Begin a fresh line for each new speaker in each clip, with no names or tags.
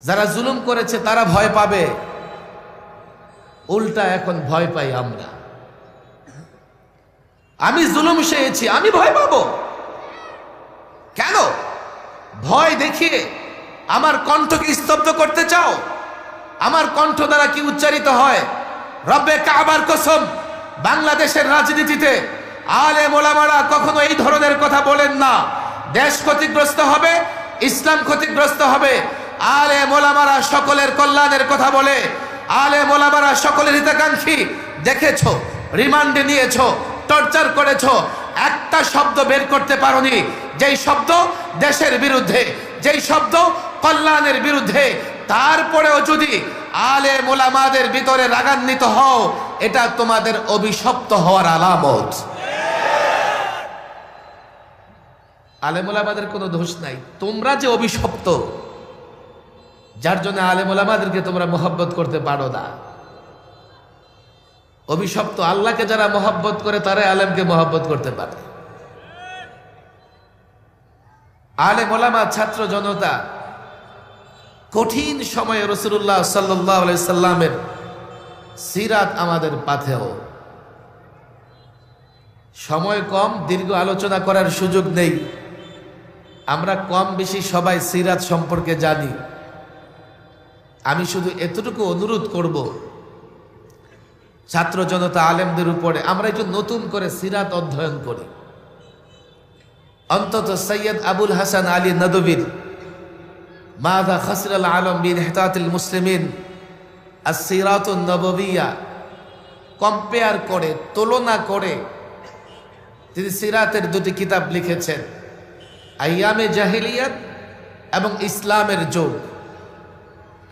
যারা জুলুম করেছে তারা ভয় পাবে, উল্টা এখন ভয় পাই আমরা। আমি জুলুম সয়েছি, আমি ভয় পাবো কেন? ভয় দেখিয়ে আমার কণ্ঠকে স্তব্ধ করতে চাও? আমার কণ্ঠ দ্বারা কি উচ্চারিত হয়? রব্বে কাবার কসম, বাংলাদেশের রাজনীতিতে আলেম ওলামারা কখনো এই ধরনের কথা বলেন না। দেশ ক্ষতিগ্রস্ত হবে, ইসলাম ক্ষতিগ্রস্ত হবে। আলেম ওলামারা সকলের কল্যাণের কথা বলে, আলেম ওলামারা সকলের হিতাকাঙ্ক্ষী। দেখেছো, রিমান্ডে নিয়েছো, টর্চার করেছো, একটা শব্দ বের করতে পারোনি যেই শব্দ দেশের বিরুদ্ধে, যেই শব্দ কল্যাণের বিরুদ্ধে। তারপরেও যদি আলেম ওলামাদের ভিতরে রাগান্বিত হও, এটা তোমাদের অভিশপ্ত হওয়ার আলামত। আলেম ওলামাদের কোনো দোষ নাই, তোমরা যে অভিশপ্ত, যার জন্য আলেম ওলামাদেরকে তোমরা মহব্বত করতে পারো না। অভিশপ্ত আল্লাহকে যারা মহব্বত করে তারাই আলেমকে মহব্বত করতে পারে। আলেম ওলামা, ছাত্র জনতা কঠিন সময়ে রাসূলুল্লাহ সাল্লাল্লাহু আলাইহি সাল্লামের সিরাত আমাদের পাথেয়। সময় কম, দীর্ঘ আলোচনা করার সুযোগ নেই। আমরা কম বেশি সবাই সিরাত সম্পর্কে জানি। আমি শুধু এতটুকু অনুরোধ করব, ছাত্র জনতা আলেমদের উপরে আমরা একটু নতুন করে সিরাত অধ্যয়ন করি। অন্তত সৈয়দ আবুল হাসান আলী নদভীর মাযা খাসিরাল আলম বিইহতাতিল মুসলিমিন আস-সিরাতুন নববিয়্যা কম্পেয়ার করে, তুলনা করে তিনি সিরাতের দুটি কিতাব লিখেছেন, আইয়ামে জাহিলিয়াত এবং ইসলামের যুগ।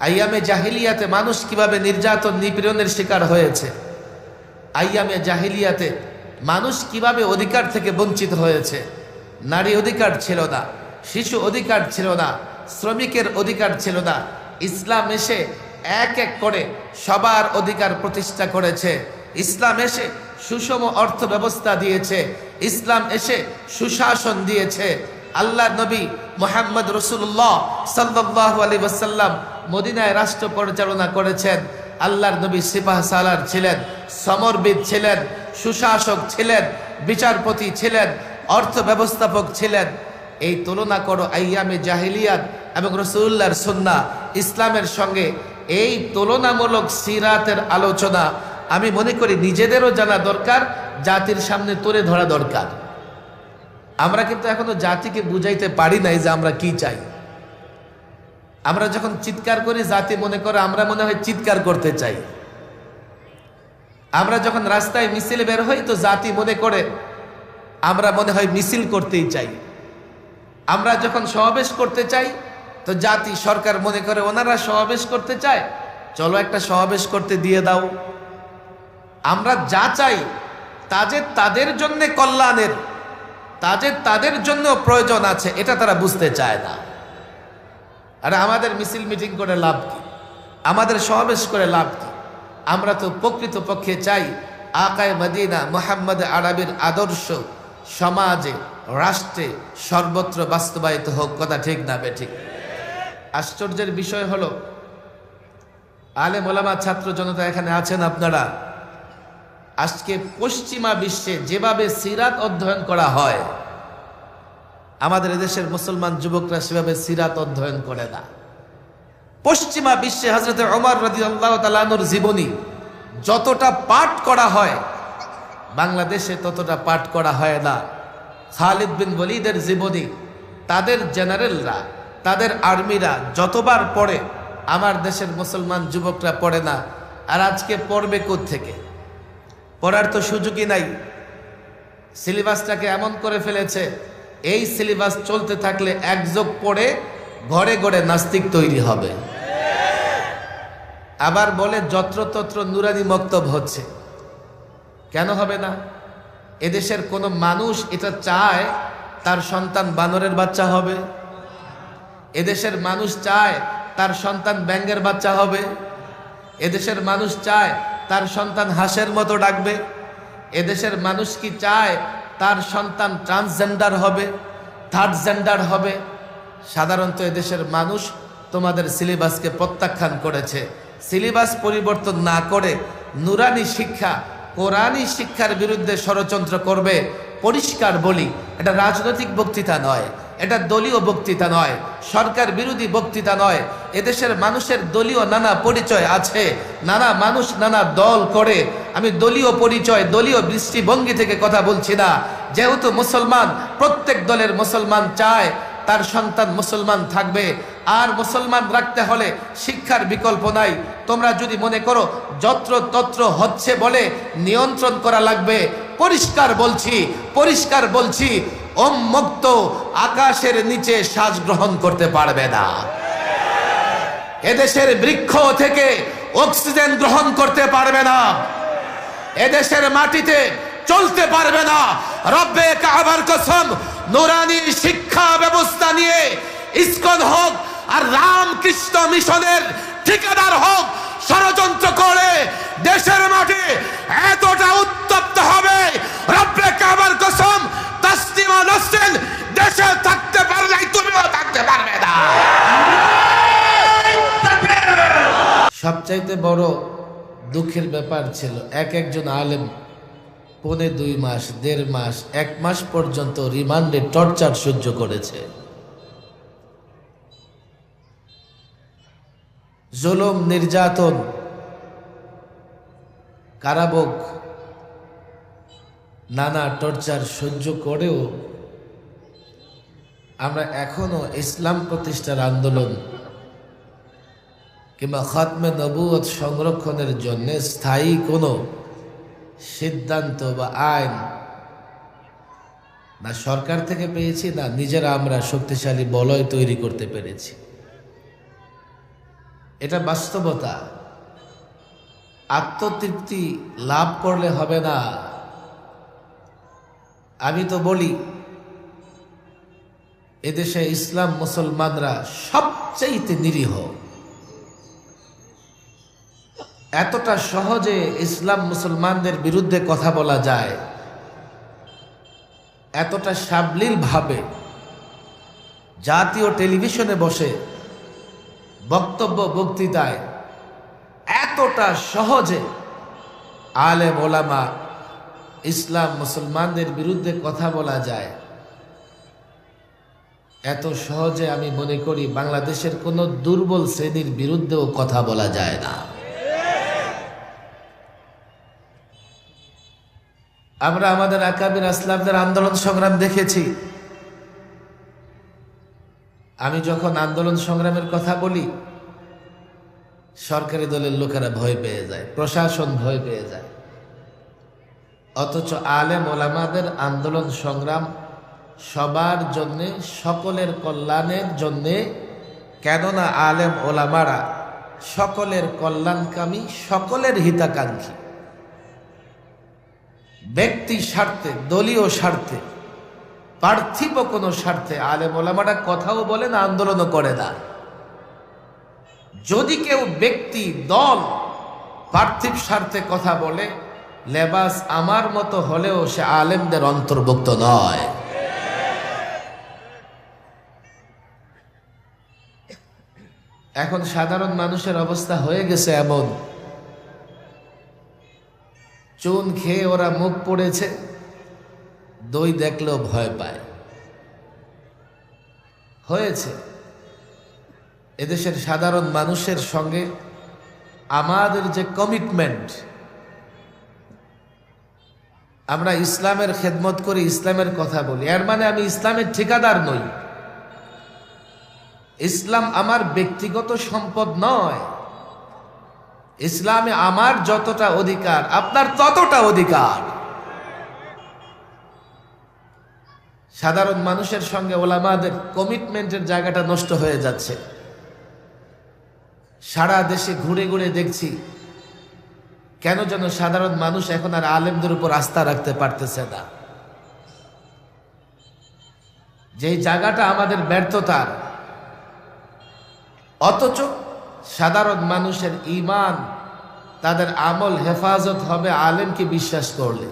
আইয়ামে জাহিলিয়াতে মানুষ কিভাবে নির্যাতন নিপীড়নের শিকার হয়েছে, আইয়ামে জাহিলিয়াতে মানুষ কিভাবে অধিকার থেকে বঞ্চিত হয়েছে। নারী অধিকার ছিল না, শিশু অধিকার ছিল না, শ্রমিকের অধিকার ছিল না। ইসলাম এসে এক এক করে সবার অধিকার প্রতিষ্ঠা করেছে। ইসলাম এসে সুষম অর্থ ব্যবস্থা দিয়েছে। ইসলাম এসে সুশাসন দিয়েছে। আল্লাহর নবী মুহাম্মদ রাসূলুল্লাহ সাল্লাল্লাহু আলাইহি ওয়াসাল্লাম মদিনায় রাষ্ট্র পরিচালনা করেছেন। আল্লাহর নবী সিপাহ সালার ছিলেন, সমরবিদ ছিলেন, সুশাসক ছিলেন, বিচারপতি ছিলেন, অর্থ ব্যবস্থাপক ছিলেন। এই তুলনা করো আইয়ামে জাহিলিয়াত এবং রাসূলুল্লাহর সুন্নাহ ইসলামের সঙ্গে। এই তুলনামূলক সিরাতের আলোচনা আমি মনে করি নিজেদেরও জানা দরকার, জাতির সামনে তুলে ধরা দরকার। আমরা কিন্তু এখনো জাতিকে বুঝাইতে পারি নাই যে আমরা কি চাই। আমরা যখন চিৎকার করি, জাতি মনে করে আমরা মনে হয় চিৎকার করতে চাই। আমরা যখন রাস্তায় মিছিল বের হই, তো জাতি মনে করে আমরা মনে হয় মিছিল করতেই চাই। আমরা যখন সমাবেশ করতে চাই, তো জাতি, সরকার মনে করে ওনারা সমাবেশ করতে চায়, চলো একটা সমাবেশ করতে দিয়ে দাও। আমরা যা চাই তাদের জন্য কল্যাণের, তাদের জন্য প্রয়োজন আছে, এটা তারা বুঝতে চায় না। আর আমাদের মিছিল মিটিং করে লাভ কি? আমাদের সমাবেশ করে লাভ কি? আমরা তো প্রকৃত পক্ষে চাই আকায়ে মদিনা মুহাম্মদ আরবির আদর্শ সমাজে, রাষ্ট্রে সর্বত্র বাস্তবায়িত হোক। কথা ঠিক না বেঠিক? আশ্চর্যের বিষয় হলো, আলেম ওলামা, ছাত্র জনতা এখানে আছেন আপনারা, আজকে পশ্চিমা বিশ্বে যেভাবে সিরাত অধ্যয়ন করা হয়, আমাদের এদেশের মুসলমান যুবকরা সেভাবে সিরাত অধ্যয়ন করে না। পশ্চিমা বিশ্বে হযরত ওমর রাদিয়াল্লাহু তাআলা আনহুর জীবনী যতটা পাঠ করা হয়, বাংলাদেশে ততটা পাঠ করা হয় না। খালিদ বিন ওয়ালিদের জীবনী তাদের জেনারেলরা, তাদের আর্মিরা যতবার পড়ে, আমার দেশের মুসলমান যুবকরা পড়ে না। আর আজকে পড়বে কোত্থেকে? পড়ার তো সুযোগই নাই। সিলেবাসটাকে এমন করে ফেলেছে, এই সিলেবাস চলতে থাকলে এক যোগ পড়ে ঘরে ঘরে নাস্তিক তৈরি হবে। আবার বলে যত্রতত্র নুরানি মক্তব হচ্ছে। কেন হবে না? এদেশের কোন মানুষ এটা চায় তার সন্তান বানরের বাচ্চা হবে? এদেশের মানুষ চায় তার সন্তান ব্যাঙের বাচ্চা হবে? এদেশের মানুষ চায় তার সন্তান হাঁসের মতো ডাকবে? এদেশের মানুষ কি চায় তার সন্তান ট্রান্সজেন্ডার হবে, থার্ড জেন্ডার হবে? সাধারণত এদেশের মানুষ তোমাদের সিলেবাসকে প্রত্যাখ্যান করেছে। সিলেবাস পরিবর্তন না করে নুরানি শিক্ষা, কোরআনী শিক্ষার বিরুদ্ধে ষড়যন্ত্র করবে। পরিষ্কার বলি, এটা রাজনৈতিক বক্তৃতা নয়, এটা দলীয় বক্তৃতা নয়, সরকার বিরোধী বক্তৃতা নয়। এদেশের মানুষের দলীয় নানা পরিচয় আছে, নানা মানুষ নানা দল করে। আমি দলীয় পরিচয়, দলীয় দৃষ্টিভঙ্গি থেকে কথা বলছি না। যেহেতু মুসলমান, প্রত্যেক দলের মুসলমান চায় তার সন্তান মুসলমান থাকবে, আর মুসলমান রাখতে হলে শিক্ষার বিকল্প নাই। তোমরা যদি মনে করো যত্র তত্র হচ্ছে বলে নিয়ন্ত্রণ করা লাগবে, পরিষ্কার বলছি, পরিষ্কার বলছি, মুক্ত আকাশের নিচে শ্বাস গ্রহণ করতে পারবে না। এদেশের বৃক্ষ থেকে অক্সিজেন গ্রহণ করতে পারবে না, এদেশের মাটিতে চলতে পারবে না। রব্বে কাবার কসম, নুরানি শিক্ষা ব্যবস্থা নিয়ে ইসকন হোক আর রামকৃষ্ণ মিশনের ঠিকাদার হোক, ষড়যন্ত্র করে দেশের মাঠে এতটা উত্তপ্ত হবে, রব্বে কাবার কসম, তাসলিমা নাসরিন দেশে থাকতে পারলে তুমিও থাকতে পারবে না। সবচাইতে বড় দুঃখের ব্যাপার ছিল, একজন আলেম 2.5 মাস, 1.5 মাস, 1 মাস পর্যন্ত রিমান্ডে টর্চার সহ্য করেছে। জুলুম, নির্যাতন, কারাভোগ, নানা টর্চার সহ্য করেও আমরা এখনো ইসলাম প্রতিষ্ঠার আন্দোলন কিংবা খতমে নবুয়ত সংরক্ষণের জন্য স্থায়ী কোনো সিদ্ধান্ত বা আইন না সরকার থেকে পেয়েছি, না নিজেরা আমরা শক্তিশালী বলয় তৈরি করতে পেরেছি। এটা বাস্তবতা। আত্মতৃপ্তি লাভ করলে হবে না। আমি তো বলি, এদেশে ইসলাম মুসলমানরা সবচেয়ে নিরীহ। এতটা সহজে ইসলাম মুসলমানদের বিরুদ্ধে কথা বলা যায়, এতটা সাবলীল ভাবে জাতীয় টেলিভিশনে বসে বক্তব্য বক্তৃতায় এতটা সহজে আলেম ওলামা ইসলাম মুসলমানদের বিরুদ্ধে কথা বলা যায়, এত সহজে আমি মনে করি বাংলাদেশের কোনো দুর্বল শ্রেণীর বিরুদ্ধেও কথা বলা যায় না। আমরা আমাদের আকাবির আসলাফদের আন্দোলন সংগ্রাম দেখেছি। আমি যখন আন্দোলন সংগ্রামের কথা বলি, সরকারি দলের লোকেরা ভয় পেয়ে যায়, প্রশাসন ভয় পেয়ে যায়। অথচ আলেম ওলামাদের আন্দোলন সংগ্রাম সবার জন্যে, সকলের কল্যাণের জন্যে। কেননা আলেম ওলামারা সকলের কল্যাণকামী, সকলের হিতাকাঙ্ক্ষী। ব্যক্তি স্বার্থে, দলীয় স্বার্থে, পার্থিব কোনো স্বার্থে আলেম ওলামারা কথাও বলে না, আন্দোলনও করে না। যদি কেউ ব্যক্তি, দল, পার্থিব স্বার্থে কথা বলে, লেবাস আমার মতো হলেও সে আলেমদের অন্তর্ভুক্ত নয়। এখন সাধারণ মানুষের অবস্থা হয়ে গেছে এমন, চুন খেয়ে ওরা মুখ পড়েছে, দই দেখলেও ভয় পায়। হয়েছে এদেশের সাধারণ মানুষের সঙ্গে আমাদের যে কমিটমেন্ট, আমরা ইসলামের খেদমত করি, ইসলামের কথা বলি, এর মানে আমি ইসলামের ঠিকাদার নই। ইসলাম আমার ব্যক্তিগত সম্পদ নয়। ইসলামে আমার যতটা অধিকার, আপনার ততটা অধিকার। সাধারণ মানুষের সঙ্গে ওলামাদের কমিটমেন্টের জায়গাটা নষ্ট হয়ে যাচ্ছে। সারা দেশে ঘুরে ঘুরে দেখছি, কেন যেন সাধারণ মানুষ এখন আর আলেমদের উপর আস্থা রাখতে পারতেছে না। যেই জায়গাটা আমাদের ব্যর্থতার, অথচ সাধারণ মানুষের ঈমান, তাদের আমল হেফাজত হবে আলেমকে বিশ্বাস করলে।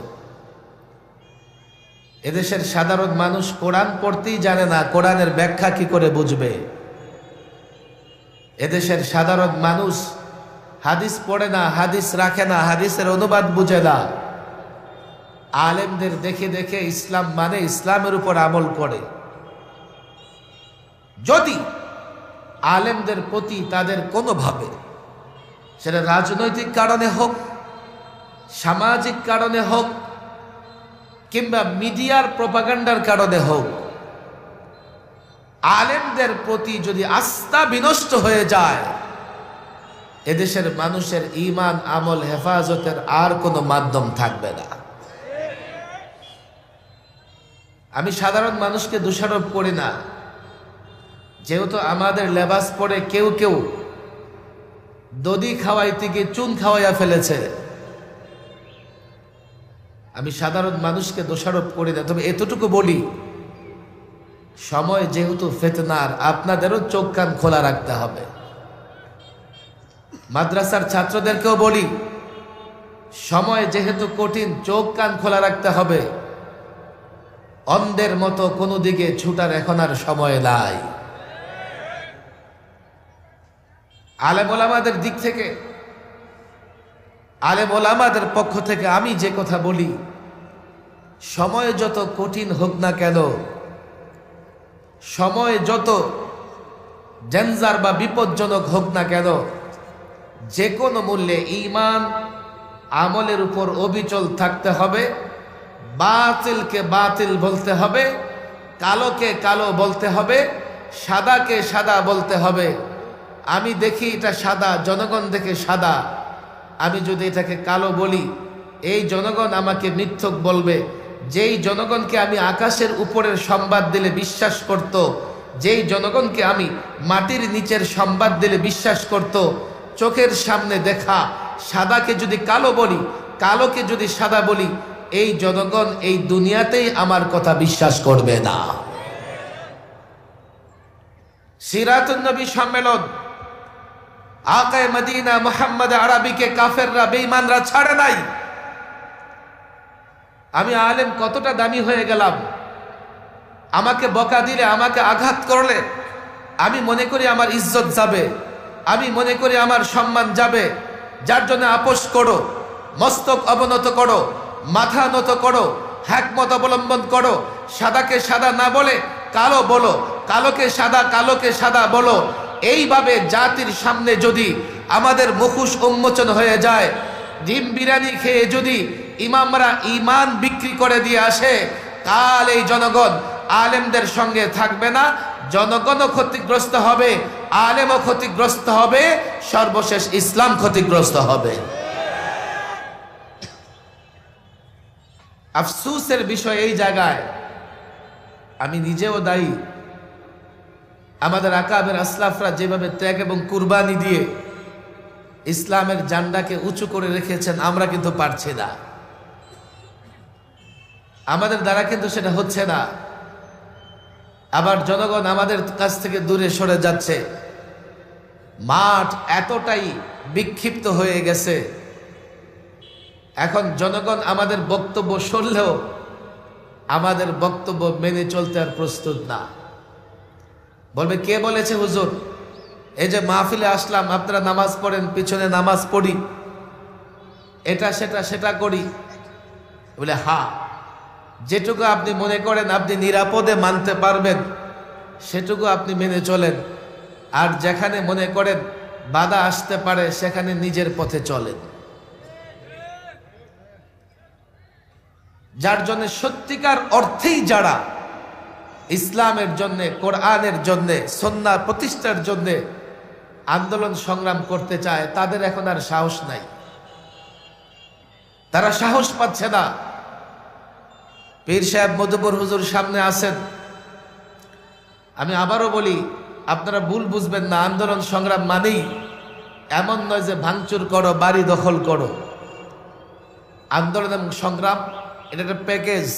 এদেশের সাধারণ মানুষ কোরআন পড়তেই জানে না, কোরআনের ব্যাখ্যা কি করে বুঝবে? এদেশের সাধারণ মানুষ হাদিস পড়ে না, হাদিস রাখে না, হাদিসের অনুবাদ বুঝে না। আলেমদের দেখে দেখে ইসলাম মানে ইসলামের উপর আমল করে। যদি আলেমদের প্রতি তাদের কোনোভাবে, সেটা রাজনৈতিক কারণে হোক, সামাজিক কারণে হোক, কিংবা মিডিয়ার প্রপাগান্ডার কারণে হোক, আলেমদের প্রতি যদি আস্থা বিনষ্ট হয়ে যায়, এদেশের মানুষের ঈমান আমল হেফাজতের আর কোনো মাধ্যম থাকবে না। আমি সাধারণ মানুষকে দোষারোপ করি না, যেহেতু আমাদের লেবাস পরে কেউ কেউ দধি খাওয়াইতে গিয়ে চুন খাওয়াইয়া ফেলেছে। আমি সাধারণ মানুষকে দোষারোপ করি না, তবে এতটুকু বলি, সময় যেহেতু ফিতনার, আপনাদেরও চোখ কান খোলা রাখতে হবে। মাদ্রাসার ছাত্রদেরকেও বলি, সময় যেহেতু কঠিন, চোখ কান খোলা রাখতে হবে। অন্ধের মতো কোনো দিকে ছুটার এখন আর সময় নাই। আলেম ওলামাদের দিক থেকে, আলেম ওলামাদের পক্ষ থেকে আমি যে কথা বলি, সময় যত কঠিন হোক না কেন, সময় যত ডেঞ্জার বা বিপজ্জনক হোক না কেন, যে কোনো মূল্যে ঈমান আমলের উপর অবিচল থাকতে হবে। বাতিলকে বাতিল বলতে হবে, কালোকে কালো বলতে হবে, সাদাকে সাদা বলতে হবে। আমি দেখি এটা সাদা, জনগণ দেখে সাদা, আমি যদি এটাকে কালো বলি, এই জনগণ আমাকে মিথ্যক বলবে। যেই জনগণকে আমি আকাশের উপরের সংবাদ দিলে বিশ্বাস করত, যেই জনগণকে আমি মাটির নিচের সংবাদ দিলে বিশ্বাস করত, চোখের সামনে দেখা সাদাকে যদি কালো বলি, কালোকে যদি সাদা বলি, এই জনগণ এই দুনিয়াতেই আমার কথা বিশ্বাস করবে না। সিরাতুন নবী সম্মেলন, আকায়ে মদিনা মুহাম্মদ আরবিকে কাফেররা বেঈমানরা ছাড়ে নাই। আমি আলেম কতটা দামি হয়ে গেলাম, আমাকে বকা দিলে, আমাকে আঘাত করলে আমি মনে করি আমার ইজ্জত যাবে, আমি মনে করি আমার সম্মান যাবে। যার জন্য আপোষ করো, মস্তক অবনত করো, মাথা নত করো, হিকমত অবলম্বন করো। সাদাকে সাদা না বলে কালো বলো, কালোকে সাদা, কালোকে সাদা বলো। এইভাবে জাতির সামনে যদি আমাদের মুখোশ উন্মোচন হয়ে যায়, ডিম বিরিয়ানি খেয়ে যদি ইমামরা ঈমান বিক্রি করে দিয়ে আসে, কাল এই জনগণ আলেমদের সঙ্গে থাকবে না, জনগণও ক্ষতিগ্রস্ত হবে, আলেমও ক্ষতিগ্রস্ত হবে, সর্বশেষ ইসলাম ক্ষতিগ্রস্ত হবে। আফসোসের বিষয় এই জায়গায়, আমি নিজেও দায়ী। আমাদের আকাবের আসলাফরা যেভাবে ত্যাগ এবং কুরবানি দিয়ে ইসলামের জান্ডাকে উঁচু করে রেখেছেন, আমরা কিন্তু পারছি না, আমাদের দ্বারা কিন্তু সেটা হচ্ছে না। আবার জনগণ আমাদের কাছ থেকে দূরে সরে যাচ্ছে। মাঠ এতটাই বিক্ষিপ্ত হয়ে গেছে, এখন জনগণ আমাদের বক্তব্য শুনলেও আমাদের বক্তব্য মেনে চলতে আর প্রস্তুত না। বলবে, কে বলেছে হুজুর? এই যে মাহফিলে আসলাম, আপনারা নামাজ পড়েন, পিছনে নামাজ পড়ি, এটা সেটা সেটা করি। বলে, হ্যাঁ, যেটুকু আপনি মনে করেন আপনি নিরাপদে মানতে পারবেন সেটুকু আপনি মেনে চলেন, আর যেখানে মনে করেন বাধা আসতে পারে সেখানে নিজের পথে চলেন। যার জন্য সত্যিকার অর্থেই যারা ইসলামের জন্য, কোরআনের জন্য, সুন্নাহ প্রতিষ্ঠার জন্য আন্দোলন সংগ্রাম করতে চায়, তাদের এখন আর সাহস নাই, তারা সাহস পাচ্ছে না। পীর সাহেব মধুপুর হুজুর সামনে আছেন। আমি আবারও বলি, আপনারা ভুল বুঝবেন না, আন্দোলন সংগ্রাম মানেই এমন নয় যে ভাঙচুর করো, বাড়ি দখল করো। আন্দোলন এবং সংগ্রাম এটা একটা প্যাকেজ।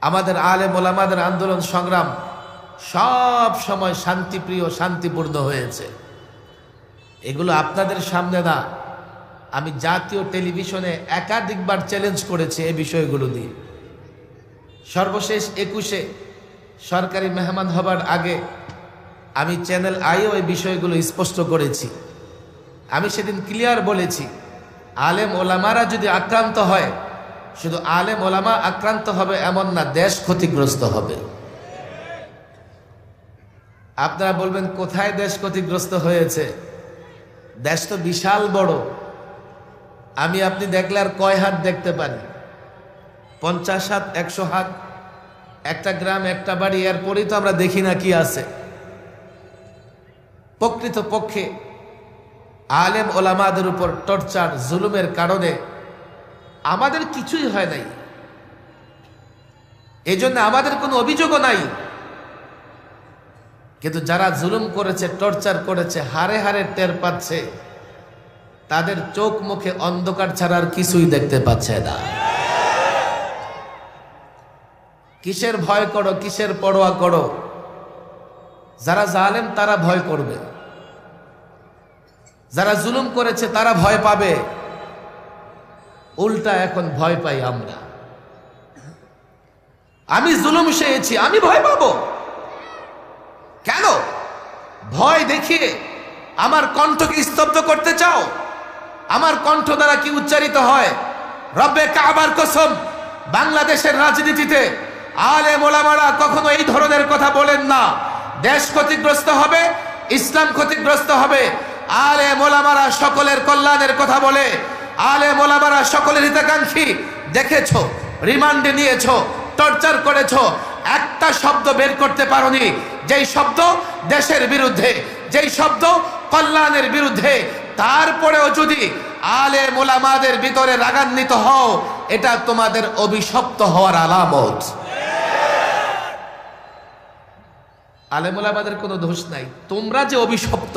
আমাদের আলেম ওলামাদের আন্দোলন সংগ্রাম সব সময় শান্তিপ্রিয়, শান্তিপূর্ণ হয়েছে। এগুলো আপনাদের সামনে না, আমি জাতীয় টেলিভিশনে একাধিকবার চ্যালেঞ্জ করেছি এই বিষয়গুলো দিয়ে। সর্বশেষ 21-এ সরকারি মেহমান হবার আগে আমি চ্যানেল আইও এই বিষয়গুলো স্পষ্ট করেছি। আমি সেদিন ক্লিয়ার বলেছি, আলেম ওলামারা যদি আক্রান্ত হয়, শুধু আলেম ওলামা আক্রান্ত হবে এমন না, দেশ ক্ষতিগ্রস্ত হবে। আপনারা বলবেন কোথায় দেশ ক্ষতিগ্রস্ত হয়েছে? দেশ তো বিশাল বড়। আমি আপনি দেখলে আর কয় হাত দেখতে পারি? 50 হাত, 100 হাত, একটা গ্রাম, একটা বাড়ি, এরপরেই তো আমরা দেখি না কি আছে। প্রকৃত পক্ষে আলেম ওলামাদের উপর টর্চার, জুলুমের কারণে আমাদের কিছুই হয় নাই, এজন্য আমাদের কোনো অভিযোগও নাই। কিন্তু যারা জুলুম করেছে, টর্চার করেছে, হারে হারে টের পাচ্ছে, তাদের চোখ মুখে অন্ধকার ছাড়া আর কিছুই দেখতে পাচ্ছে না। কিসের ভয় করো, কিসের পরোয়া করো? যারা জালেম তারা ভয় করবে, যারা জুলুম করেছে তারা ভয় পাবে। উল্টা এখন ভয় পাই আমরা। আমি জুলুম সয়েছি, আমি ভয় পাবো কেন? ভয় দেখিয়ে আমার কণ্ঠকে স্তব্ধ করতে চাও? আমার কণ্ঠ দ্বারা কি উচ্চারিত হয়? রব্বে কাবার কসম, বাংলাদেশের রাজনীতিতে আলেম ওলামারা কখনো এই ধরনের কথা বলেন না। দেশ ক্ষতিগ্রস্ত হবে, ইসলাম ক্ষতিগ্রস্ত হবে। আলেম ওলামারা সকলের কল্যাণের কথা বলে, আলেম ওলামারা সকলের হিতাকাঙ্ক্ষী। দেখেছো, রিমান্ডে নিয়েছো, টর্চার করেছো, একটা শব্দ বের করতে পারোনি যেই শব্দ দেশের বিরুদ্ধে, যেই শব্দ কল্যাণের বিরুদ্ধে। তারপরেও যদি আলেম ওলামাদের ভিতরে রাগান্বিত হও, এটা তোমাদের অভিশপ্ত হওয়ার আলামত। আলেম ওলামাদের কোনো দোষ নাই, তোমরা যে অভিশপ্ত,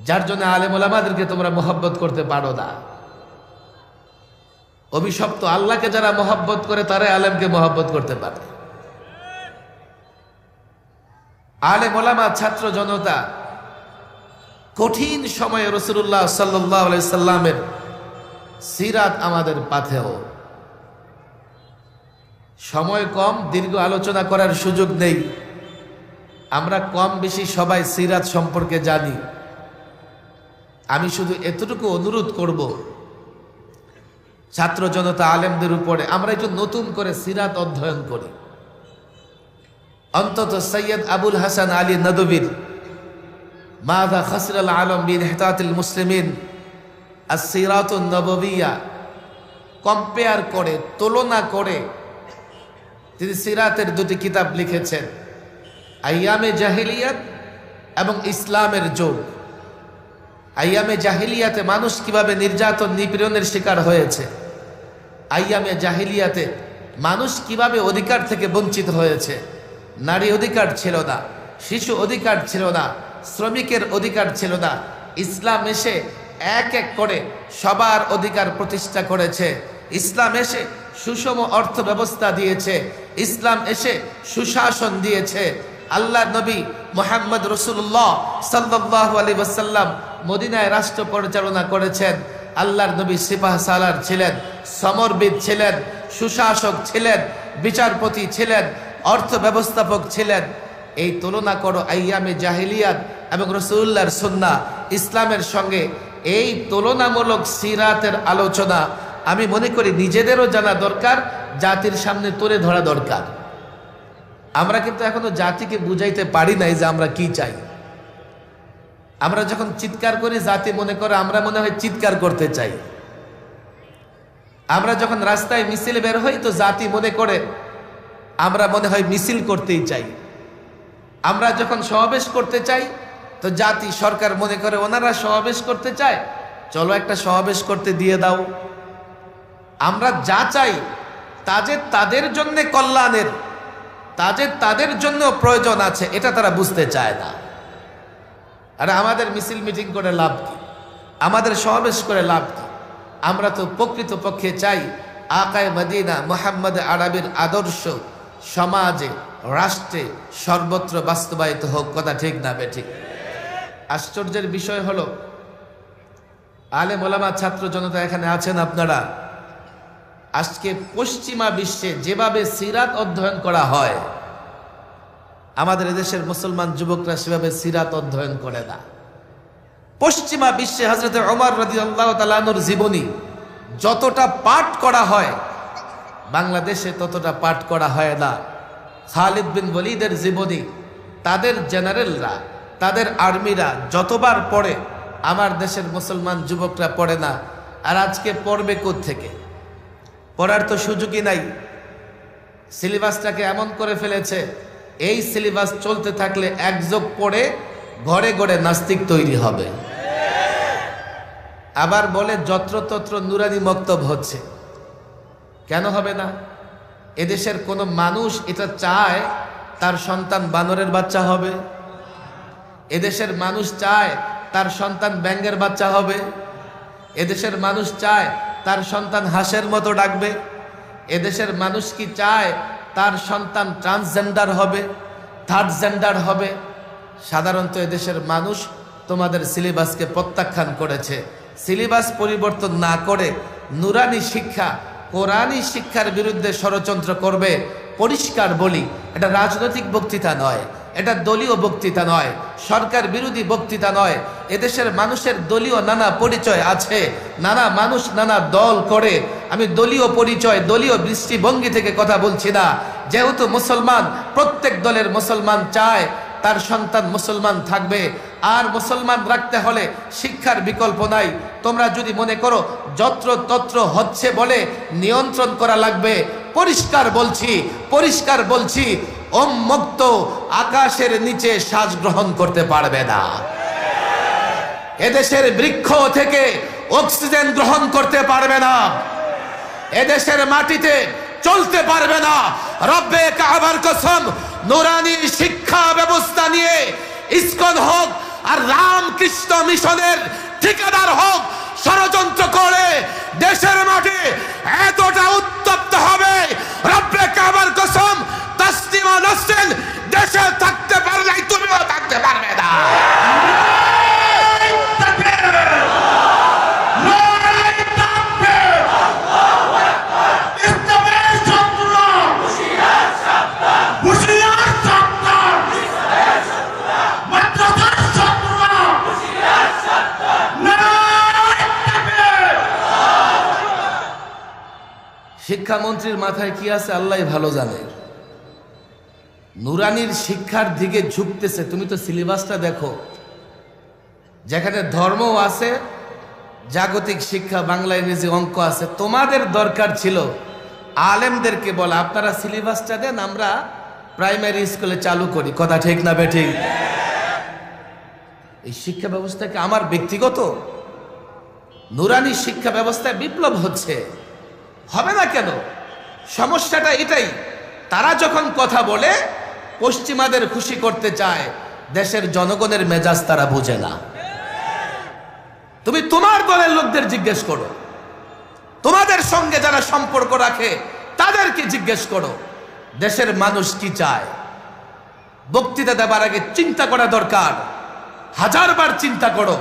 যার জন্য আলেম ওলামাদেরকে তোমরা মহব্বত করতে পারো না। অভিশপ্ত। আল্লাহকে যারা মহব্বত করে তারা আলেমকে মহব্বত করতে পারে। আলেম ওলামা, ছাত্র জনতা কঠিন সময়ে রাসূলুল্লাহ সাল্লাল্লাহু আলাইহি সাল্লামের সিরাত আমাদের পাথেয়। সময় কম, দীর্ঘ আলোচনা করার সুযোগ নেই। আমরা কম বেশি সবাই সিরাত সম্পর্কে জানি। আমি শুধু এতটুকু অনুরোধ করব, ছাত্র জনতা আলেমদের উপরে আমরা একটু নতুন করে সিরাত অধ্যয়ন করি। অন্তত সৈয়দ আবুল হাসান আলী নদভীর মাযা খাসরাল আলম বিইহতাতিল মুসলিমিন আস-সিরাতুন নববিয়্যা কম্পেয়ার করে, তুলনা করে তিনি সিরাতের দুটি কিতাব লিখেছেন, আইয়ামে জাহিলিয়াত এবং ইসলামের যুগ। আইয়ামে জাহিলিয়াতে মানুষ কিভাবে নির্যাতন, নিপীড়নের শিকার হয়েছে, আইয়ামে জাহিলিয়াতে মানুষ কিভাবে অধিকার থেকে বঞ্চিত হয়েছে। নারী অধিকার ছিল না, শিশু অধিকার ছিল না, শ্রমিকের অধিকার ছিল না। ইসলাম এসে এক এক করে সবার অধিকার প্রতিষ্ঠা করেছে। ইসলাম এসে সুষম অর্থ ব্যবস্থা দিয়েছে। ইসলাম এসে সুশাসন দিয়েছে। আল্লাহর নবী মুহাম্মদ রাসূলুল্লাহ সাল্লাল্লাহু আলাইহি ওয়াসাল্লাম মদিনায় রাষ্ট্র পরিচালনা করেছেন। আল্লাহর নবী সিপাহ সালার ছিলেন, সমরবিদ ছিলেন, সুশাসক ছিলেন, বিচারপতি ছিলেন, অর্থ ব্যবস্থাপক ছিলেন। এই তুলনা করো আইয়ামে জাহিলিয়াত এবং রাসূলুল্লাহর সুন্নাহ ইসলামের সঙ্গে। এই তুলনামূলক সিরাতের আলোচনা আমি মনে করি নিজেদেরও জানা দরকার, জাতির সামনে তুলে ধরা দরকার। আমরা কিন্তু এখনো জাতিকে বুঝাইতে পারি নাই যে আমরা কি চাই। আমরা যখন চিৎকার করি, জাতি মনে করে আমরা মনে হয় চিৎকার করতে চাই। আমরা যখন রাস্তায় মিছিলে বের হই, তো জাতি মনে করে আমরা মনে হয় মিছিল করতেই চাই। আমরা যখন সমাবেশ করতে চাই, তো জাতি, সরকার মনে করে ওনারা সমাবেশ করতে চায়, চলো একটা সমাবেশ করতে দিয়ে দাও। আমরা যা চাই তাদের জন্য কল্যাণের, তাদের জন্য প্রয়োজন আছে, এটা তারা বুঝতে চায় না। আর আমাদের মিছিল মিটিং করে লাভ কি? আমাদের সমাবেশ করে লাভ কি? আমরা তো প্রকৃত পক্ষে চাই আকায়ে মদিনা মুহাম্মদ আরবির আদর্শ সমাজে, রাষ্ট্রে সর্বত্র বাস্তবায়িত হোক। কথা ঠিক না বেঠিক? আশ্চর্যের বিষয় হলো, আলেম ওলামা, ছাত্র জনতা এখানে আছেন আপনারা, আজকে পশ্চিমা বিশ্বে যেভাবে সিরাত অধ্যয়ন করা হয়, আমাদের এদেশের মুসলমান যুবকরা সেভাবে সিরাত অধ্যয়ন করে না। পশ্চিমা বিশ্বে হযরত ওমর রাদিয়াল্লাহু তাআলা আনহুর জীবনী যতটা পাঠ করা হয়, বাংলাদেশে ততটা পাঠ করা হয় না। খালিদ বিন ওয়ালিদের জীবনী তাদের জেনারেলরা, তাদের আর্মিরা যতবার পড়ে, আমার দেশের মুসলমান যুবকরা পড়ে না। আর আজকে পড়বে কোত্থেকে? পড়ার তো সুযোগই নাই। সিলেবাসটাকে এমন করে ফেলেছে, এই সিলেবাস চলতে থাকলে এক যোগ পড়ে ঘরে ঘরে নাস্তিক তৈরি হবে। আবার বলে যত্রতত্র নুরানি মক্তব হচ্ছে। কেন হবে না? এদেশের কোন মানুষ এটা চায় তার সন্তান বানরের বাচ্চা হবে? এদেশের মানুষ চায় তার সন্তান ব্যাঙের বাচ্চা হবে? এদেশের মানুষ চায় তার সন্তান হাঁসের মতো ডাকবে? এদেশের মানুষ কি চায় তার সন্তান ট্রান্সজেন্ডার হবে, থার্ড জেন্ডার হবে? সাধারণত এদেশের মানুষ তোমাদের সিলেবাসকে প্রত্যাখ্যান করেছে। সিলেবাস পরিবর্তন না করে নুরানি শিক্ষা, কোরআনী শিক্ষার বিরুদ্ধে ষড়যন্ত্র করবে। পরিষ্কার বলি, এটা রাজনৈতিক বক্তৃতা নয়, এটা দলীয় বক্তৃতা নয়, সরকার বিরোধী বক্তৃতা নয়। এদেশের মানুষের দলীয় নানা পরিচয় আছে, নানা মানুষ নানা দল করে। আমি দলীয় পরিচয়, দলীয় দৃষ্টিভঙ্গি থেকে কথা বলছি না। যেহেতু মুসলমান, প্রত্যেক দলের মুসলমান চায় তার সন্তান মুসলমান থাকবে। আর মুসলমান রাখতে হলে শিক্ষার বিকল্প নাই। তোমরা যদি মনে করো যত্র তত্র হচ্ছে বলে নিয়ন্ত্রণ করা লাগবে, পরিষ্কার বলছি, পরিষ্কার বলছি, মুক্ত আকাশের নিচে শ্বাস গ্রহণ করতে পারবে না। এদেশের বৃক্ষ থেকে অক্সিজেন গ্রহণ করতে পারবে না। এদেশের মাটিতে চলতে পারবে না। রব্বে কাবার কসম, নুরানি শিক্ষা ব্যবস্থা নিয়ে ইসকন হোক আর রামকৃষ্ণ মিশনের ঠিকাদার হোক, ষড়যন্ত্র করে দেশের মাঠে এতটা উত্তপ্ত হবে, রব্বে কাবার কসম, তাসলিমা নাসরিন দেশে থাকতে পারলে তুমিও থাকতে পারবে না। শিক্ষামন্ত্রীর মাথায় কি আছে আল্লাহ ভালো জানে। নুরানির শিক্ষার দিকে ঝুঁকতেছে। তুমি তো সিলেবাসটা দেখো, যেখানে ধর্মও আছে, জাগতিক শিক্ষা, বাংলা ইংরেজি অঙ্ক আছে। তোমাদের দরকার ছিল আলেমদেরকে বলা, আপনারা সিলেবাসটা দেন, আমরা প্রাইমারি স্কুলে চালু করি। কথা ঠিক না বেঠিক? এই শিক্ষা ব্যবস্থাকে আমার ব্যক্তিগত, নুরানি শিক্ষা ব্যবস্থায় বিপ্লব হচ্ছে, হবে না কেন? সমস্যাটা এটাই, তারা যখন কথা বলে পশ্চিমাদের খুশি করতে চায়, দেশের জনগণের মেজাজ তারা বোঝে না। তুমি তোমার দলের লোকদের জিজ্ঞেস করো, তোমাদের সঙ্গে যারা সম্পর্ক রাখে তাদেরকে জিজ্ঞেস করো, দেশের মানুষ কি চায়। বক্তৃতা দেবার আগে চিন্তা করা দরকার, হাজারবার চিন্তা করো,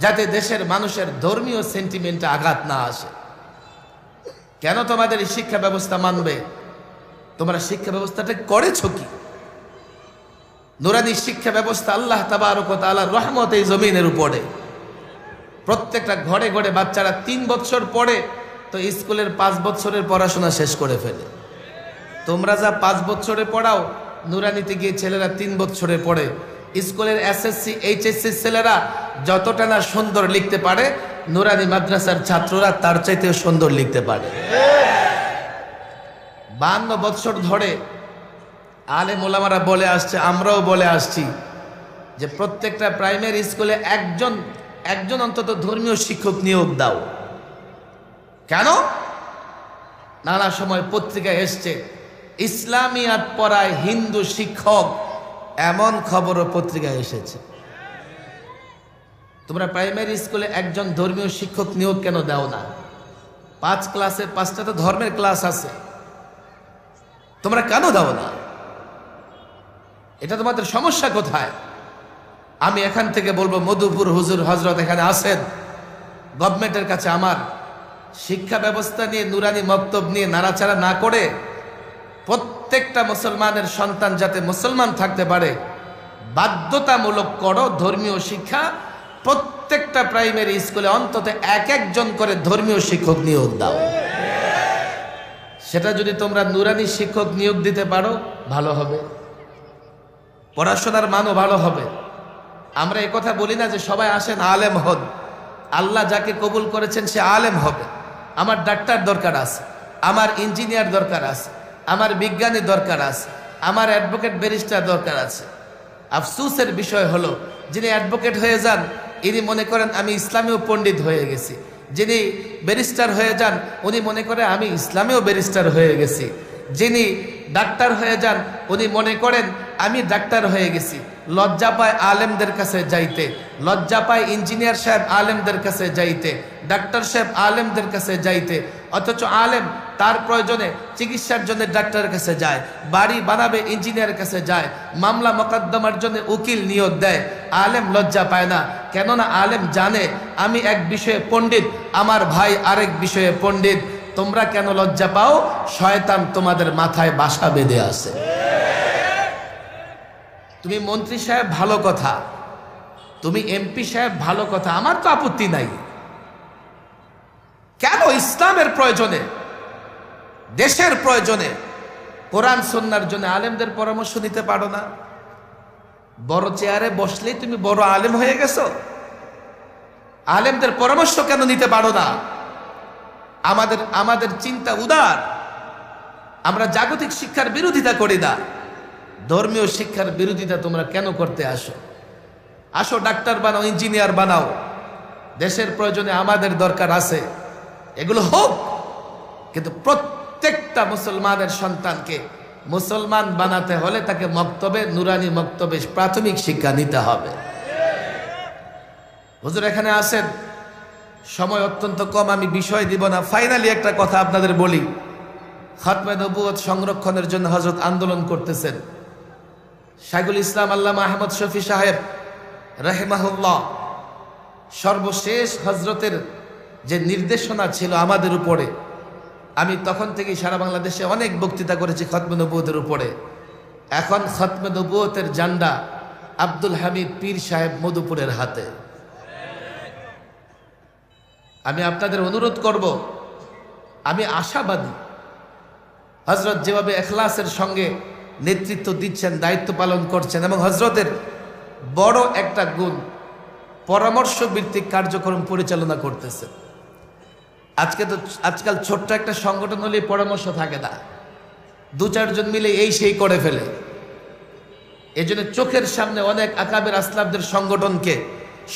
যাতে দেশের মানুষের ধর্মীয় সেন্টিমেন্টে আঘাত না আসে। কেন তোমাদের এই শিক্ষা ব্যবস্থা মানবে? তোমরা শিক্ষা ব্যবস্থাটা করেছো কি? নুরানি শিক্ষা ব্যবস্থা আল্লাহ তাবারক ওয়া তাআলার রহমত এই জমিনের উপরে। প্রত্যেকটা ঘরে ঘরে বাচ্চারা 3 বছর পড়ে তো স্কুলের 5 বছরের পড়াশোনা শেষ করে ফেলে। তোমরা যা 5 বছরে পড়াও, নুরানিতে গিয়ে ছেলেরা 3 বছরে পড়ে। স্কুলের এসএসসি এইচএসসি ছেলেরা যতটা না সুন্দর লিখতে পারে, নুরানি মাদ্রাসার ছাত্ররা তার চাইতেও সুন্দর লিখতে পারে। 52 বছর ধরে আলেম ওলামারা বলে আসছে, আমরাও বলে আসছি, যে প্রত্যেকটা প্রাইমারি স্কুলে একজন অন্তত ধর্মীয় শিক্ষক নিয়োগ দাও। কেন? নানা সময় পত্রিকায় এসছে ইসলামিয়াত পড়ায় হিন্দু শিক্ষক, এমন খবরও পত্রিকায় এসেছে। তোমরা প্রাইমারি স্কুলে একজন ধর্মীয় শিক্ষক নিয়োগ কেন দাও না? 5 ক্লাসে 5টা তো ধর্মের ক্লাস আছে, তোমরা কেন দাও না? এটা তোমাদের সমস্যা কোথায়? আমি এখান থেকে বলবো, মধুপুর হুজুর হজরত এখানে আছেন, গভর্নমেন্টের কাছে আমার শিক্ষা ব্যবস্থা নিয়ে, নুরানি মক্তব নিয়ে নাড়াচাড়া না করে প্রত্যেকটা মুসলমানের সন্তান যাতে মুসলমান থাকতে পারে বাধ্যতামূলক করো ধর্মীয় শিক্ষা। প্রত্যেকটা প্রাইমারি স্কুলে অন্তত এক একজন করে ধর্মীয় শিক্ষক নিয়োগ দাও। সেটা যদি তোমরা নুরানি শিক্ষক নিয়োগ দিতে পারো ভালো হবে, পড়াশোনার মানও ভালো হবে। আমরা এই কথা বলি না যে সবাই আসেন আলেম হন, আল্লাহ যাকে কবুল করেছেন সে আলেম হবে। আমার ডাক্তার দরকার আছে, আমার ইঞ্জিনিয়ার দরকার আছে, আমার বিজ্ঞানী দরকার আছে, আমার অ্যাডভোকেট ব্যারিস্টার দরকার আছে। আফসোসের বিষয় হলো যিনি অ্যাডভোকেট হয়ে যান ইনি মনে করেন আমি ইসলামীয় পণ্ডিত হয়ে গেছি, যিনি ব্যারিস্টার হয়ে যান উনি মনে করে আমি ইসলামীয় ব্যারিস্টার হয়ে গেছি, যিনি ডাক্তার হয়ে যান উনি মনে করেন আমি ডাক্তার হয়ে গেছি। লজ্জা পায় আলেমদের কাছে যাইতে, লজ্জা পায় ইঞ্জিনিয়ার সাহেব আলেমদের কাছে যাইতে, ডাক্তার সাহেব আলেমদের কাছে যাইতে। অথচ আলেম তার প্রয়োজনে চিকিৎসার জন্য ডাক্তারের কাছে যায়, বাড়ি বানাবে ইঞ্জিনিয়ারের কাছে যায়, মামলা মোকদ্দমার জন্য উকিল নিয়োগ দেয়। আলেম লজ্জা পায় না, কেননা আলেম জানে আমি এক বিষয়ে পণ্ডিত, আমার ভাই আরেক বিষয়ে পণ্ডিত। তোমরা কেন লজ্জা পাও? শয়তান তোমাদের মাথায় বাসা বেঁধে আছে। তুমি মন্ত্রী সাহেব ভালো কথা, তুমি এমপি সাহেব ভালো কথা, আমার তো আপত্তি নাই। কেন ইসলামের প্রয়োজনে, দেশের প্রয়োজনে, কোরআন সুন্নাহর জন্য আলেমদের পরামর্শ নিতে পারো না? বড় চেয়ারে বসলেই তুমি বড় আলেম হয়ে গেছো? আলেমদের পরামর্শ কেন নিতে পারো না? আমাদের চিন্তা উদার, আমরা জাগতিক শিক্ষার বিরোধিতা করি না, ধর্মীয় শিক্ষার বিরোধিতা তোমরা কেন করতে আসো? আসো ডাক্তার বানাও, ইঞ্জিনিয়ার বানাও, দেশের প্রয়োজনে আমাদের দরকার আছে, এগুলো হোক। কিন্তু প্রত্যেকটা মুসলমানের সন্তানকে মুসলমান বানাতে হলে তাকে মক্তবে, নুরানি মক্তবে প্রাথমিক শিক্ষা নিতে হবে। হুজুর এখানে আসেন, সময় অত্যন্ত কম, আমি বিষয় দিব না। ফাইনালি একটা কথা আপনাদের বলি, খাতমে নবুয়ত সংরক্ষণের জন্য হযরত আন্দোলন করতেছেন। শাইখুল ইসলাম আল্লামা আহমদ শফি সাহেব রাহিমাহুল্লাহ সর্বশেষ হযরতের যে নির্দেশনা ছিল আমাদের উপরে, আমি তখন থেকেই সারা বাংলাদেশে অনেক বক্তৃতা করেছি খতমে নবুয়তের উপরে। এখন খতমে নবুয়তের জান্ডা আব্দুল হামিদ পীর সাহেব মধুপুরের হাতে। আমি আপনাদের অনুরোধ করব, আমি আশাবাদী হযরত যেভাবে ইখলাসের সঙ্গে নেতৃত্ব দিচ্ছেন, দায়িত্ব পালন করছেন, এবং হযরতের বড় একটা গুণ পরামর্শ ভিত্তিক কার্যক্রম পরিচালনা করতেছেন। আজকাল ছোট্ট একটা সংগঠন হলে পরামর্শ থাকে না, দু চারজন মিলে এই সেই করে ফেলে। এজন্য চোখের সামনে অনেক আকাবের আসলাফদের সংগঠনকে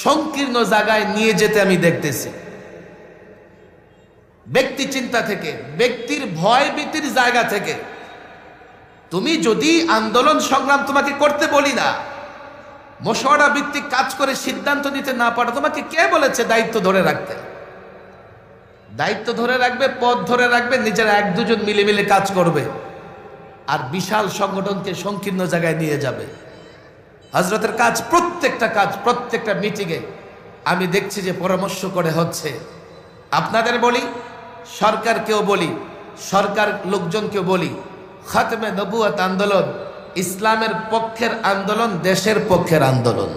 সংকীর্ণ জায়গায় নিয়ে যেতে আমি দেখতেছি। ব্যক্তি চিন্তা থেকে, ব্যক্তির ভয় ভীতির জায়গা থেকে। তুমি যদি আন্দোলন সংগ্রাম তোমাকে করতে বলি না, মশওয়ারা ভিত্তিক কাজ করে সিদ্ধান্ত নিতে না পারো, তোমাকে কে বলেছে দায়িত্ব ধরে রাখতে? দায়িত্ব ধরে রাখবে, পদ ধরে রাখবে, নিজেরা এক দুজন মিলে মিলে কাজ করবে, আর বিশাল সংগঠনকে সংকীর্ণ জায়গায় নিয়ে যাবে। হযরতের কাজ, প্রত্যেকটা কাজ, প্রত্যেকটা মিটিংয়ে আমি দেখছি যে পরামর্শ করে হচ্ছে। আপনাদের বলি, সরকারকেও বলি, সরকার লোকজনকেও বলি, খাতমে নবুয়ত আন্দোলন ইসলামের পক্ষের আন্দোলন, দেশের পক্ষের আন্দোলন।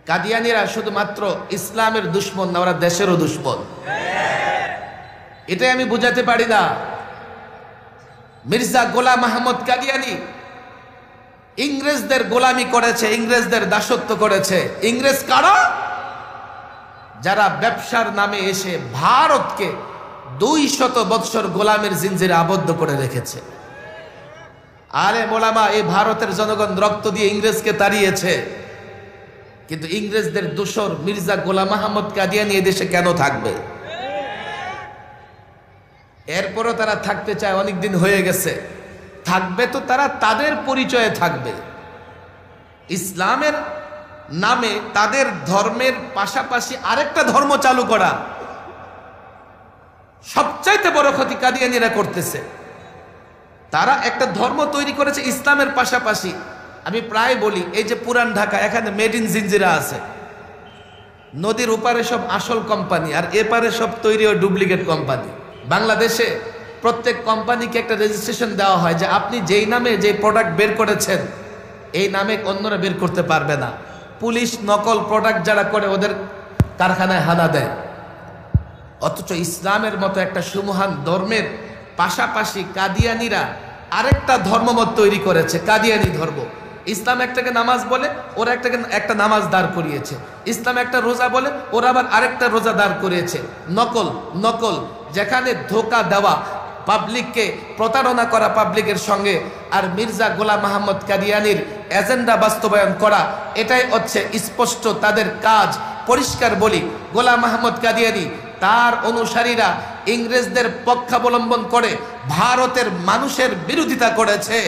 কাদিয়ানীরা শুধুমাত্র ইসলামের দুশ্মন না, ওরা দেশেরও দুশ্মন। এটাই আমি বুঝাতে পারি না। মির্জা গোলাম আহমদ কাদিয়ানী ইংরেজদের গোলামি করেছে, ইংরেজদের দাসত্ব করেছে। ইংরেজ কারা? যারা ব্যবসার নামে এসে ভারতকে 200 বৎসর গোলামের জিনজিরে আবদ্ধ করে রেখেছে। আরে মোলামা, এই ভারতের জনগণ রক্ত দিয়ে ইংরেজকে তাড়িয়েছে, কিন্তু ইংরেজদের দোসর মির্জা গোলাম আহমদ কাদিয়ানী এদেশে কেন থাকবে? এরপরও তারা থাকতে চায়, অনেকদিন হয়ে গেছে। থাকবে তো তারা তাদের পরিচয়ে থাকবে, ইসলামের নামে তাদের ধর্মের পাশাপাশি আরেকটা ধর্ম চালু করা সবচাইতে বড় ক্ষতি কাদিয়ানীরা করতেছে। তারা একটা ধর্ম তৈরি করেছে ইসলামের পাশাপাশি। আমি প্রায় বলি, এই যে পুরান ঢাকা, এখানে মেড ইন জিঞ্জিরা আছে, নদীর ওপারে সব আসল কোম্পানি আর এপারে সব তৈরি ও ডুপ্লিকেট কোম্পানি। বাংলাদেশে প্রত্যেক কোম্পানিকে একটা রেজিস্ট্রেশন দেওয়া হয় যে আপনি যেই নামে যে প্রোডাক্ট বের করেছেন এই নামে অন্যরা বের করতে পারবে না। পুলিশ নকল প্রোডাক্ট যারা করে ওদের কারখানায় হানা দেয়। অথচ ইসলামের মতো একটা সুমহান ধর্মের পাশাপাশি কাদিয়ানিরা আরেকটা ধর্মমত তৈরি করেছে, কাদিয়ানি ধর্ম। ইসলাম একটাকে নামাজ বলে, ওরা একটা নামাজ দাঁড় করিয়েছে। ইসলাম একটা রোজা বলে, ওরা আবার আরেকটা রোজা দাঁড় করিয়েছে। নকল নকল, যেখানে ধোঁকা দেওয়া, পাবলিককে প্রতারণা করা পাবলিকের সঙ্গে, আর মির্জা গোলাম মাহমুদ কাদিয়ানির এজেন্ডা বাস্তবায়ন করা, এটাই হচ্ছে স্পষ্ট তাদের কাজ। পরিষ্কার বলি, গোলাম মাহমুদ কাদিয়ানি তার অনুসারীরা ইংরেজদের পক্ষাবলম্বন করে ভারতের মানুষের বিরোধিতা করেছে।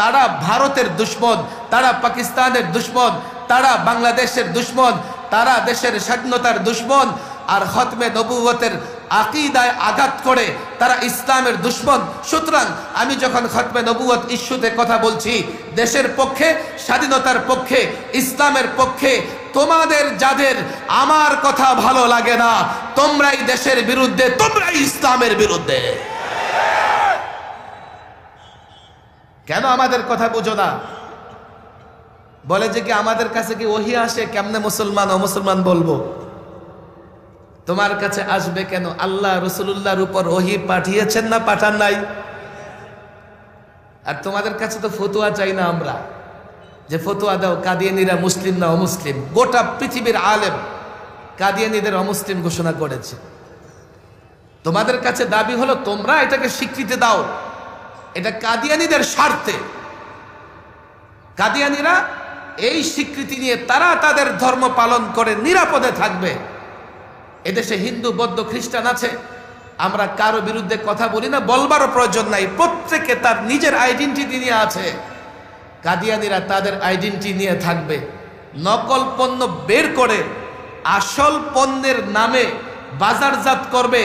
তারা ভারতের দুশ্মন, তারা পাকিস্তানের দুশ্মন, তারা বাংলাদেশের দুশ্মন, তারা দেশের স্বাধীনতার দুশ্মন। আর খতমে নবুয়তের আকীদায় আঘাত করে তারা ইসলামের দুশ্মন। সুতরাং আমি যখন খতমে নবুয়ত ইস্যুতে কথা বলছি, দেশের পক্ষে, স্বাধীনতার পক্ষে, ইসলামের পক্ষে, তোমাদের যাদের আমার কথা ভালো লাগে না, তোমরাই দেশের বিরুদ্ধে, তোমরাই ইসলামের বিরুদ্ধে। কেন আমাদের কথা বুঝো না? বলে যে কি আমাদের কাছে কি ওহী আসে, কেমনে মুসলমান অমুসলমান বলবো? তোমার কাছে আসবে কেন? আল্লাহ রাসূলুল্লাহর উপর ওহী পাঠিয়েছেন না পাঠান নাই? আর তোমাদের কাছে তো ফতোয়া চাই না আমরা, যে ফতোয়া দাও কাদিয়ানিরা মুসলিম না অমুসলিম। গোটা পৃথিবীর আলেম কাদিয়ানিদের অমুসলিম ঘোষণা করেছে। তোমাদের কাছে দাবি হলো তোমরা এটাকে স্বীকৃতি দাও, এটা কাদিয়ানিদের স্বার্থে। কাদিয়ানিরা এই স্বীকৃতি নিয়ে তারা তাদের ধর্ম পালন করে নিরাপদে থাকবে। এদেশে হিন্দু, বৌদ্ধ, খ্রিস্টান আছে, আমরা কারো বিরুদ্ধে কথা বলি না, বলবারও প্রয়োজন নাই। প্রত্যেকে তার নিজের আইডেন্টিটি নিয়ে আছে। কাদিয়ানিরা তাদের আইডেন্টিটি নিয়ে থাকবে। নকল পণ্য বের করে আসল পণ্যের নামে বাজারজাত করবে,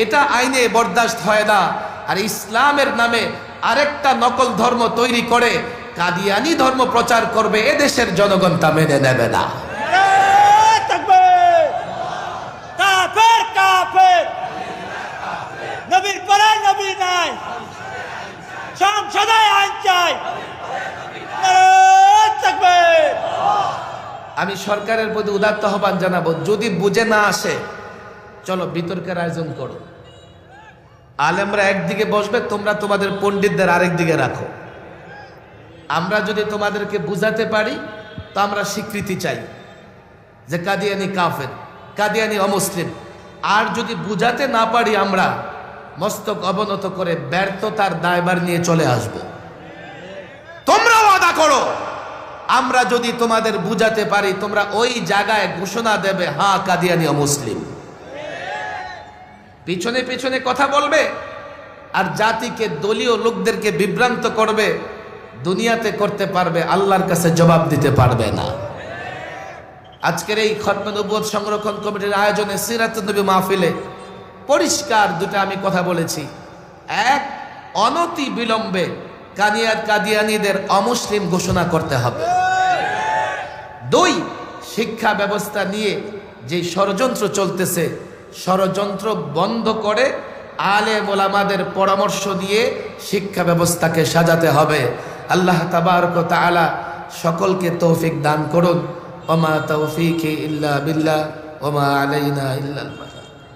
এটা আইনে বরদাস্ত হয় না। আর ইসলামের নামে আরেকটা নকল ধর্ম তৈরি করে কাদিয়ানি ধর্ম প্রচার করবে, এদেশের জনগণ তা মেনে নেবে না।
নবীর পরে নবী নাই, সংসদে আইন চাই।
আমি সরকারের প্রতি উদাত্ত আহ্বান জানাবো, যদি বুঝে না আসে চলো বিতর্কের আয়োজন করো। আলেমরা একদিকে বসবে, তোমরা তোমাদের পণ্ডিতদের আরেক দিকে রাখো। আমরা যদি তোমাদেরকে বুঝাতে পারি তো আমরা স্বীকৃতি চাই যে কাদিয়ানি কাফের, কাদিয়ানি অমুসলিম। আর যদি বুঝাতে না পারি আমরা মস্তক অবনত করে ব্যর্থতার দায়ভার নিয়ে চলে আসব। তোমরা ওয়াদা করো, আমরা যদি তোমাদের বুঝাতে পারি তোমরা ওই জায়গায় ঘোষণা দেবে, হ্যাঁ কাদিয়ানি অমুসলিম। পিছনে পিছনে কথা বলবে আর জাতিকে, দলীয় লোকদেরকে বিভ্রান্ত করবে, দুনিয়াতে করতে পারবে, আল্লাহর কাছে জবাব দিতে পারবে না। আজকের এই খতমে নবুয়ত সংরক্ষণ কমিটির আয়োজনে সিরাতুন নবী মাহফিলে পরিষ্কার দুটো আমি কথা বলেছি। এক, অনতি বিলম্বে কাদিয়ানীদের অমুসলিম ঘোষণা করতে হবে। দুই, শিক্ষা ব্যবস্থা নিয়ে যে ষড়যন্ত্র চলতেছে, ষড়যন্ত্র বন্ধ করে আলেম ওলামাদের পরামর্শ দিয়ে শিক্ষা ব্যবস্থাকে সাজাতে হবে। আল্লাহ তাবারক ওয়া তাআলা সকলকে তৌফিক দান করুন। ওয়া মা তাওফীকি ইল্লা বিল্লাহ ওয়া মা আলাইনা ইল্লাল বালাগ।